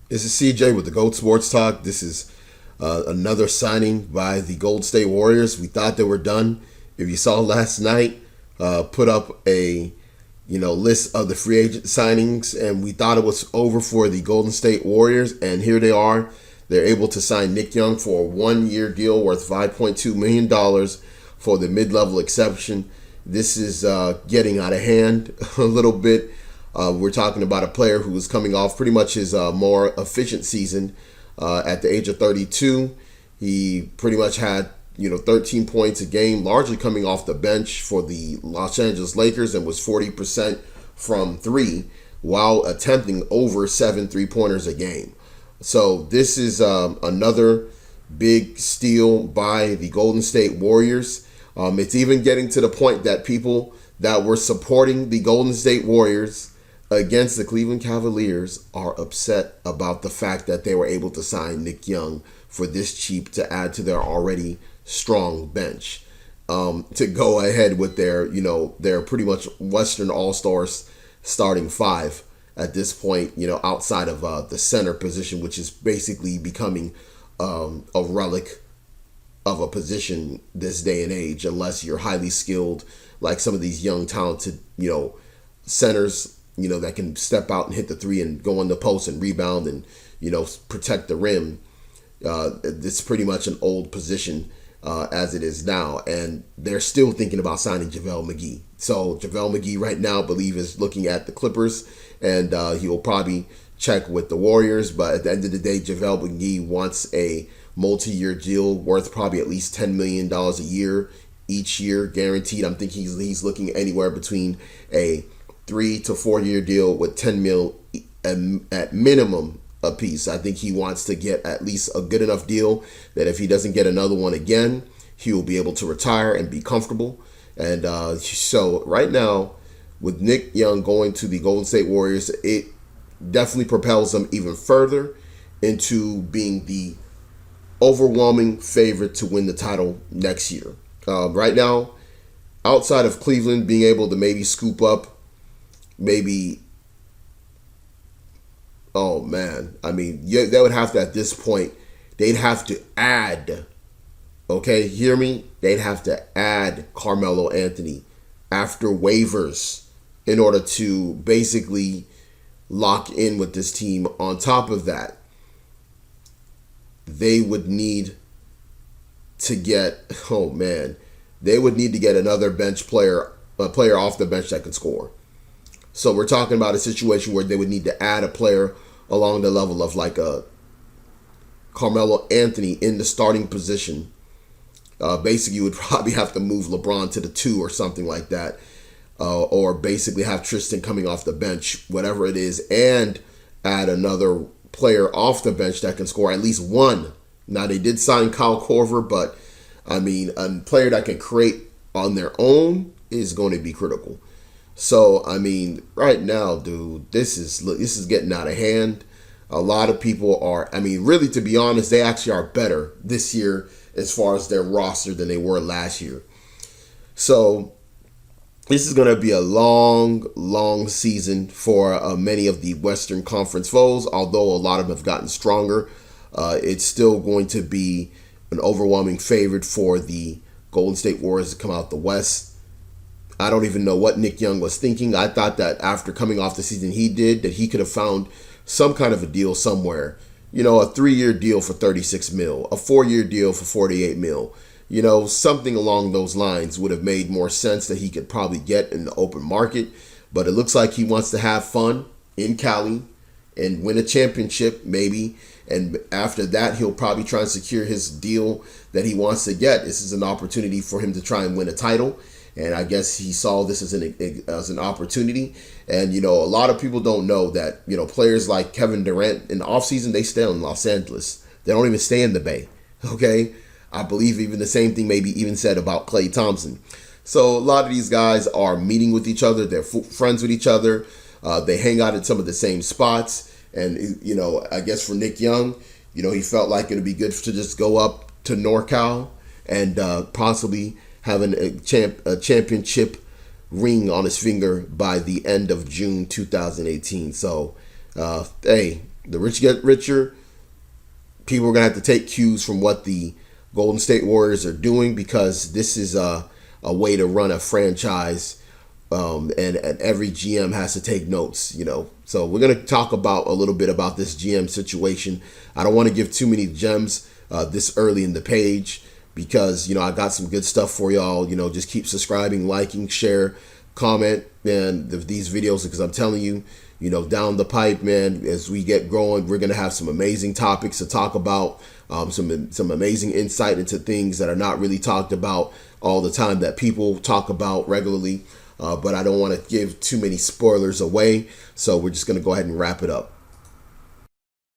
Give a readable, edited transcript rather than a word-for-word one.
This is CJ with the Gold Sports Talk. This is another signing by the Golden State Warriors. We thought they were done. If you saw last night, put up a list of the free agent signings, and we thought it was over for the Golden State Warriors. And here they are. They're able to sign Nick Young for a 1-year deal worth $5.2 million for the mid-level exception. This is getting out of hand a little bit. We're talking about a player who was coming off pretty much his more efficient season at the age of 32. He pretty much had 13 points a game, largely coming off the bench for the Los Angeles Lakers, and was 40% from three while attempting over 7 3-pointers a game. So this is another big steal by the Golden State Warriors. It's even getting to the point that people that were supporting the Golden State Warriors against the Cleveland Cavaliers are upset about the fact that they were able to sign Nick Young for this cheap to add to their already strong bench, to go ahead with their pretty much Western All-Stars starting five at this point, outside of the center position, which is basically becoming a relic of a position this day and age, unless you're highly skilled like some of these young talented centers that can step out and hit the three and go on the post and rebound and protect the rim. It's pretty much an old position as it is now, and they're still thinking about signing JaVale McGee. So JaVale McGee right now, I believe, is looking at the Clippers, and he will probably check with the Warriors. But at the end of the day, JaVale McGee wants a multi-year deal worth probably at least $10 million a year each year, guaranteed. I'm thinking he's looking anywhere between a 3 to 4 year deal with $10 million at minimum a piece. I think he wants to get at least a good enough deal that if he doesn't get another one again, he will be able to retire and be comfortable. And so right now, with Nick Young going to the Golden State Warriors, it definitely propels them even further into being the overwhelming favorite to win the title next year. Right now, outside of Cleveland being able to maybe scoop up oh man, I mean, they would have to, at this point, they'd have to add, okay, hear me? They'd have to add Carmelo Anthony after waivers in order to basically lock in with this team. On top of that, they would need to get, they would need to get another bench player, a player off the bench that can score. So we're talking about a situation where they would need to add a player along the level of like a Carmelo Anthony in the starting position. Basically, you would probably have to move LeBron to the 2 or something like that. Or basically have Tristan coming off the bench, whatever it is, and add another player off the bench that can score at least one. Now, they did sign Kyle Korver, but I mean, a player that can create on their own is going to be critical. So, I mean, right now, dude, this is getting out of hand. A lot of people are, I mean, really, to be honest, they actually are better this year as far as their roster than they were last year. So, this is going to be a long, long season for many of the Western Conference foes. Although a lot of them have gotten stronger, it's still going to be an overwhelming favorite for the Golden State Warriors to come out the West. I don't even know what Nick Young was thinking. I thought that after coming off the season he did, that he could have found some kind of a deal somewhere. A 3-year deal for $36 million, a 4-year deal for $48 million. Something along those lines would have made more sense that he could probably get in the open market. But it looks like he wants to have fun in Cali and win a championship, maybe. And after that, he'll probably try and secure his deal that he wants to get. This is an opportunity for him to try and win a title. And I guess he saw this as an opportunity. And, a lot of people don't know that, players like Kevin Durant in the offseason, they stay in Los Angeles. They don't even stay in the Bay. Okay? I believe even the same thing may be even said about Klay Thompson. So a lot of these guys are meeting with each other. They're friends with each other. They hang out at some of the same spots. And, I guess for Nick Young, he felt like it would be good to just go up to NorCal and possibly having a championship ring on his finger by the end of June 2018. So, hey, The rich get richer. People are going to have to take cues from what the Golden State Warriors are doing, because this is a way to run a franchise, and every GM has to take notes, So we're going to talk about a little bit about this GM situation. I don't want to give too many gems this early in the page, because, I got some good stuff for y'all. Just keep subscribing, liking, share, comment, man, these videos, because I'm telling you, down the pipe, man, as we get growing, we're going to have some amazing topics to talk about, some amazing insight into things that are not really talked about all the time, that people talk about regularly. But I don't want to give too many spoilers away. So we're just going to go ahead and wrap it up.